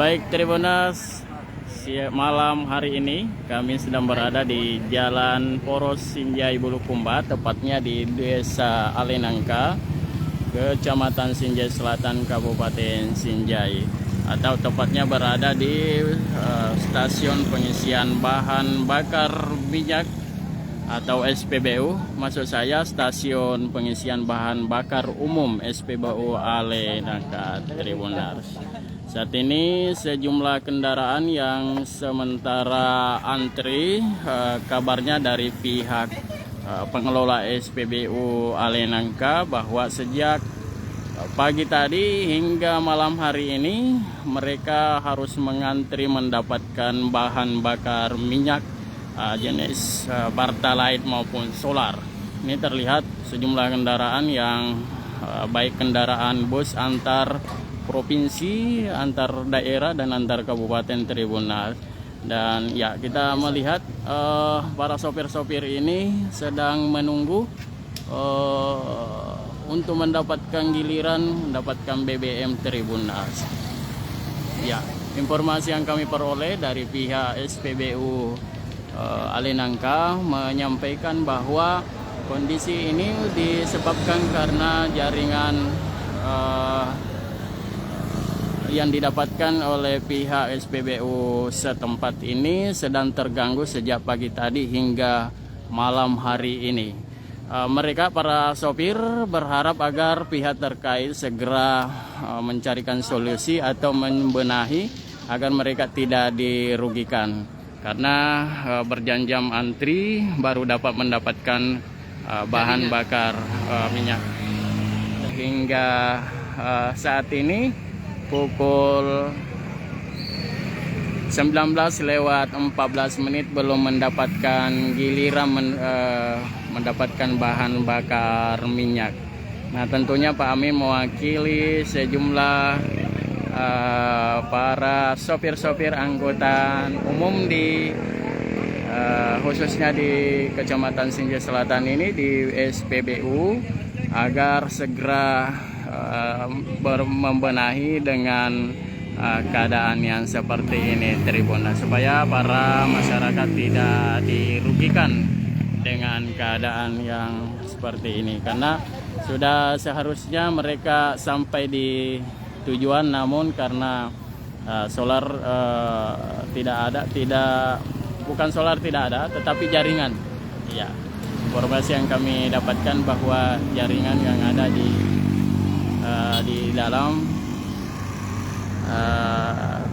Baik Tribuners, malam hari ini kami sedang berada di Jalan Poros Sinjai Bulukumba, tepatnya di Desa Alenangka, Kecamatan Sinjai Selatan, Kabupaten Sinjai, atau tepatnya berada di stasiun pengisian bahan bakar minyak atau SPBU, maksud saya stasiun pengisian bahan bakar umum SPBU Alenangka Tribuners. Saat ini sejumlah kendaraan yang sementara antri, kabarnya dari pihak pengelola SPBU Alenangka bahwa sejak pagi tadi hingga malam hari ini mereka harus mengantri mendapatkan bahan bakar minyak jenis Pertalite maupun solar. Ini terlihat sejumlah kendaraan yang baik kendaraan bus antar provinsi, antar daerah dan antar kabupaten Tribuners. Dan ya, kita melihat para sopir-sopir ini sedang menunggu untuk mendapatkan giliran, mendapatkan BBM Tribuners. Ya, informasi yang kami peroleh dari pihak SPBU Alenangka menyampaikan bahwa kondisi ini disebabkan karena jaringan yang didapatkan oleh pihak SPBU setempat ini sedang terganggu sejak pagi tadi hingga malam hari ini. Mereka para sopir berharap agar pihak terkait segera mencarikan solusi atau membenahi agar mereka tidak dirugikan, karena berjam-jam antri baru dapat mendapatkan bahan bakar minyak. Hingga saat ini pukul 19:14 belum mendapatkan giliran mendapatkan bahan bakar minyak. Nah, tentunya Pak Amin mewakili sejumlah para sopir-sopir angkutan umum di khususnya di Kecamatan Sinjai Selatan ini di SPBU agar segera membenahi dengan keadaan yang seperti ini Tribuners, supaya para masyarakat tidak dirugikan dengan keadaan yang seperti ini, karena sudah seharusnya mereka sampai di tujuan, namun karena solar bukan solar tidak ada, tetapi jaringan. Ya, informasi yang kami dapatkan bahwa jaringan yang ada di dalam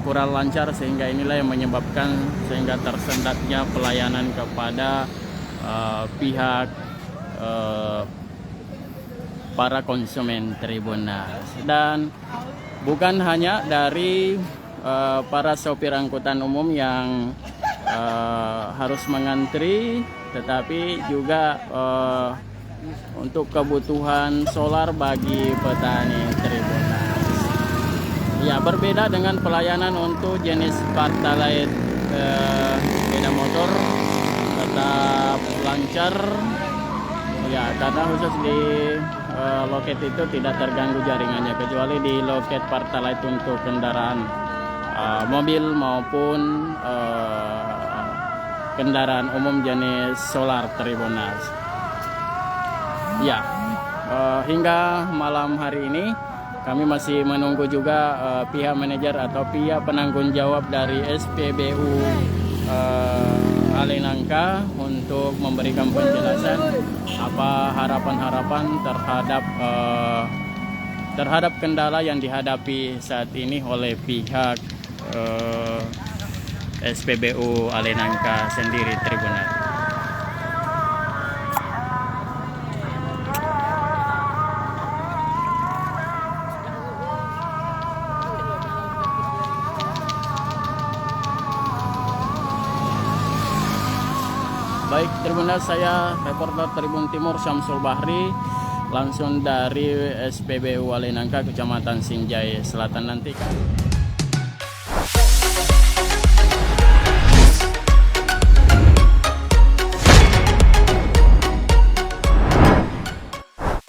kurang lancar, sehingga inilah yang menyebabkan sehingga tersendatnya pelayanan kepada pihak para konsumen Tribuners. Dan bukan hanya dari para sopir angkutan umum yang harus mengantri, tetapi juga untuk kebutuhan solar bagi petani Tribuners. Ya, berbeda dengan pelayanan untuk jenis Pertalite sepeda motor tetap lancar. Ya, karena khusus di loket itu tidak terganggu jaringannya, kecuali di loket Pertalite untuk kendaraan mobil maupun kendaraan umum jenis solar Tribuners. Ya, hingga malam hari ini kami masih menunggu juga pihak manajer atau pihak penanggung jawab dari SPBU Alenangka untuk memberikan penjelasan apa harapan-harapan terhadap kendala yang dihadapi saat ini oleh pihak SPBU Alenangka sendiri Tribuners. Baik Tribuners, saya reporter Tribun Timur Syamsul Bahri langsung dari SPBU Alenangka Kecamatan Sinjai Selatan. Nantikan